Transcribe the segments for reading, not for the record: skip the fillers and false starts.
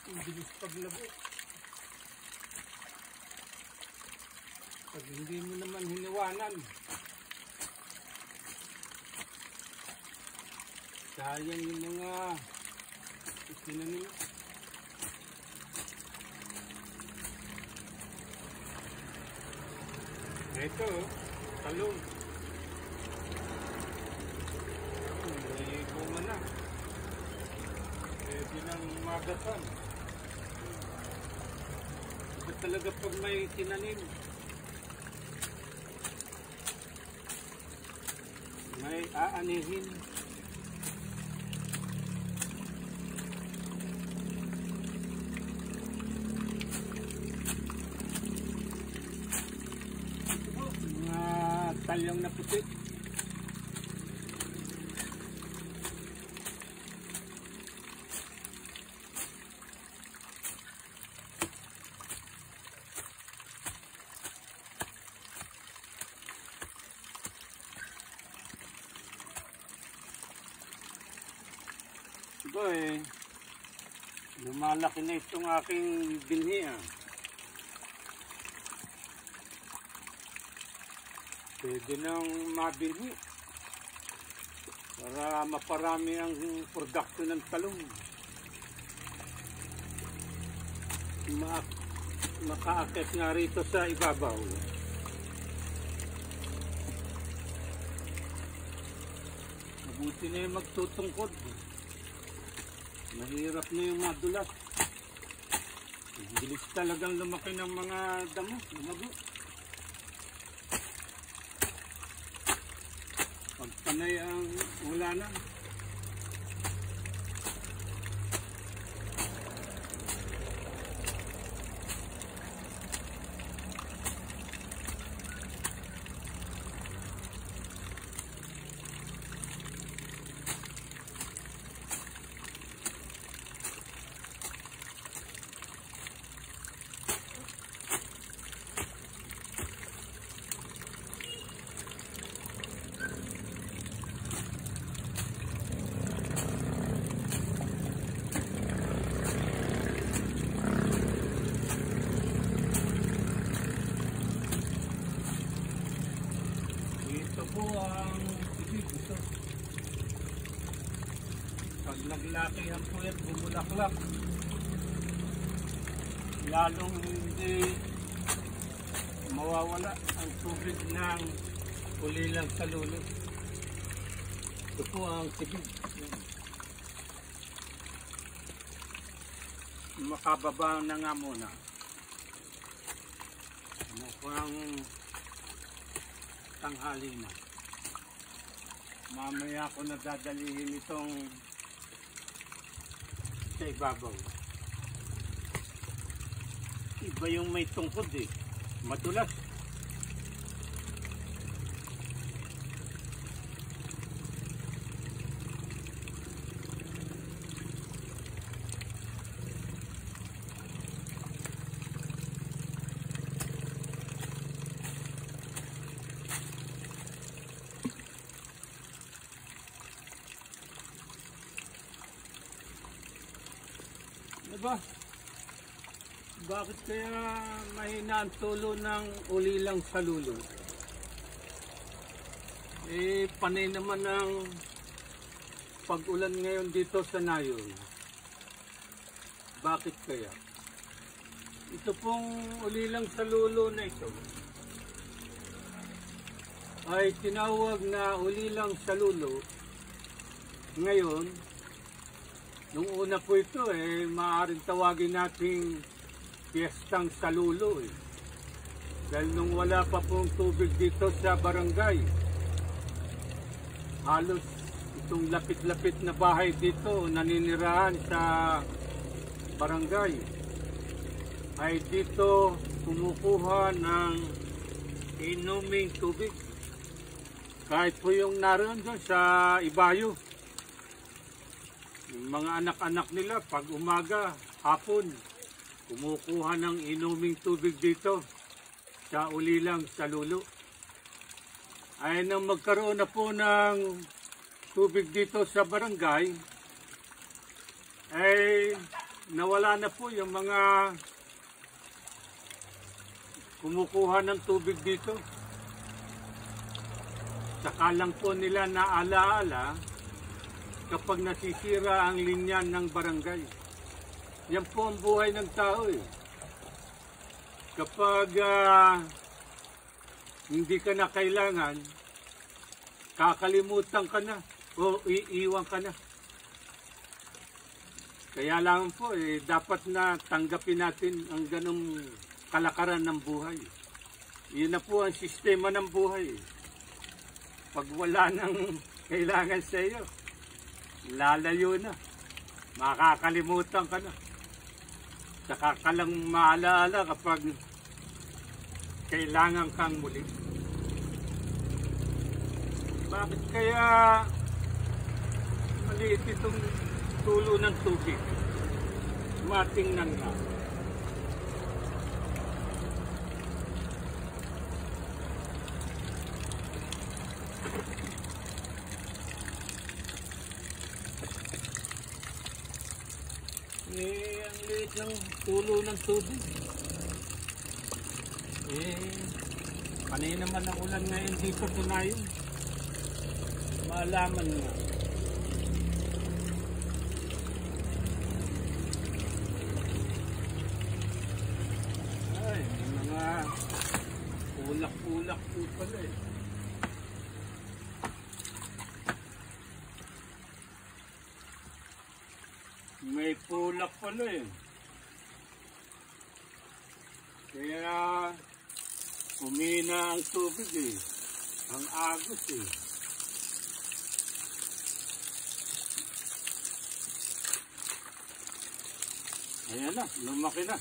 Ang bilis paglago. Pag hindi mo naman hiniwanan, sayang yung mga itinanim. Ito, talong. May bunga na. Pwede nang magasan. Ito talaga pag may tinanim. May aanihin. Talyang na puti. Ito lumalaki na itong aking binhi. Pwede nang mabinhi para maparami ang production ng talong. Makaakit nga rito sa ibabaw. Mabuti na yung magtutungkod. Mahirap na yung madulas. Bilis talagang lumaki ng mga damo, lumago. Pag panay ang ulanan. Pag naglaki ang puyat, bumulaklak. Lalong hindi mawawala ang tubig ng ulilang salulo. Ito po ang tibig. Makababa na nga muna. Mukhang tanghali na. Mamaya ako nadadalihin itong sa ibabaw. Iba yung may tungkod madulas. Diba? Bakit kaya mahina ang tulo ng ulilang salulo? Panay naman ang pag-ulan ngayon dito sa Nayon. Bakit kaya? Ito pong ulilang salulo na ito ay tinawag na ulilang salulo. Ngayon, nung una po ito, maaaring tawagin nating piyestang salulo. Dahil nung wala pa pong tubig dito sa barangay, halos itong lapit-lapit na bahay dito, naninirahan sa barangay, ay dito kumukuha ng inuming tubig. Kahit po yung naroon doon sa ibayo. Yung mga anak-anak nila, pag umaga, hapon, kumukuha ng inuming tubig dito sa ulilang salulo. Ay nang magkaroon na po ng tubig dito sa barangay, ay nawala na po yung mga kumukuha ng tubig dito. Saka lang po nila naalaala kapag nasisira ang linya ng barangay. Yan po ang buhay ng tao eh. Kapag hindi ka na kailangan, kakalimutan ka na o iiwan ka na. Kaya lang po dapat na tanggapin natin ang ganong kalakaran ng buhay. Yun na po ang sistema ng buhay. Pag wala nang kailangan sa iyo, lalayo na. Makakalimutan ka na. Saka ka lang maalaala kapag kailangan kang muli. Bakit kaya maliit itong tulo ng tubig? Matingnan nga. Ang liit ng tulo ng tubig. Panay naman ang ulan ngayon dito po na yun. Maalaman nga. Ay, may mga ulak-ulak po pala eh. May pulak pala eh. Kaya humina ang tubig eh. Ang agos eh. Ayan na, lumaki na.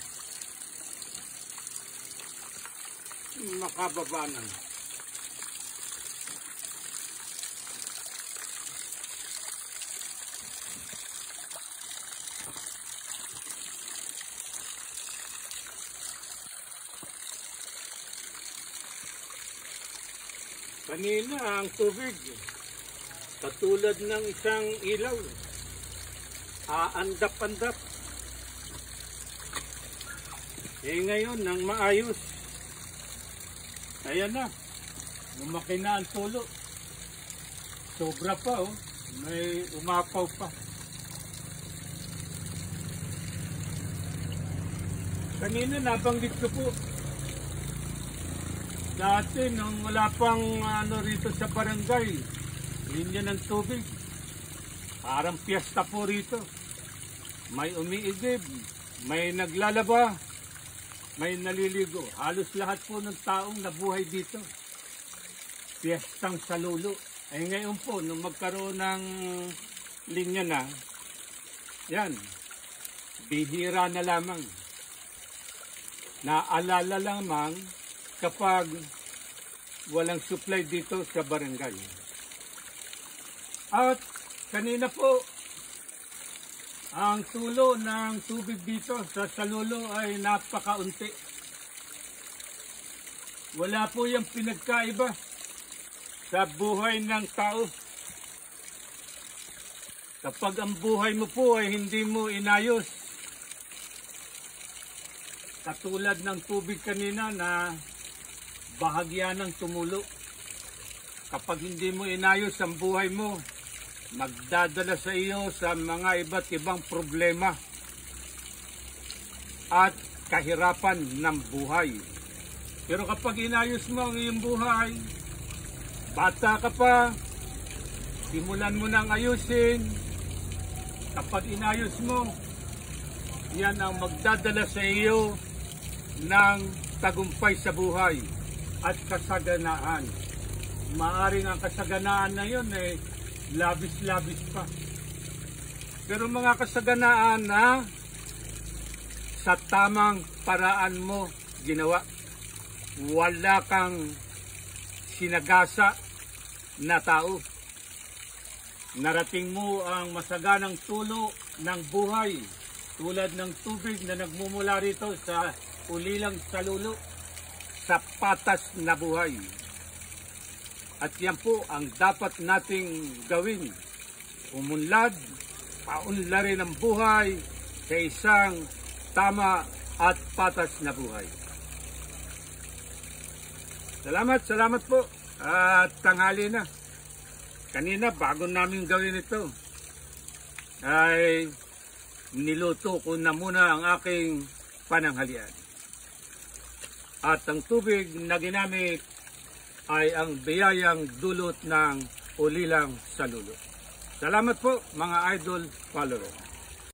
Makababa na. Kanina ang tubig, katulad ng isang ilaw, aandap-andap. Ngayon, nang maayos, ayan na, lumaki na ang tulo. Sobra pa oh, may umapaw pa. Kanina nabanggit ko po, dati nung wala pang rito sa barangay, linya ng tubig, parang piyesta po rito. May umiigib, may naglalaba, may naliligo. Halos lahat po ng taong nabuhay dito. Piyestang salulo. Ngayon po, nung magkaroon ng linya na, yan, bihira na lamang. Naalala lamang kapag walang supply dito sa barangay. At kanina po, ang tulo ng tubig dito sa salulo ay napakaunti. Wala po yung pinagkaiba sa buhay ng tao. Kapag ang buhay mo po ay hindi mo inayos, katulad ng tubig kanina na bahagya ng tumulo. Kapag hindi mo inayos ang buhay mo, magdadala sa iyo sa mga iba't ibang problema at kahirapan ng buhay. Pero kapag inayos mo ang iyong buhay, bata ka pa, simulan mo nang ayusin. Kapag inayos mo, yan ang magdadala sa iyo ng tagumpay sa buhay at kasaganaan. Maaring ang kasaganaan na yun labis-labis pa. Pero mga kasaganaan na sa tamang paraan mo ginawa. Wala kang sinagasa na tao. Narating mo ang masaganang tulo ng buhay tulad ng tubig na nagmumula rito sa ulilang salulo sa patas na buhay. At yan po ang dapat nating gawin. Umunlad, paunlarin ang buhay sa isang tama at patas na buhay. Salamat po. At tanghali na. Kanina, bago namin gawin ito, ay niluto ko na muna ang aking pananghalian. At ang tubig na ginamit ay ang biyayang dulot ng ulilang salulo. Salamat po mga idol followers.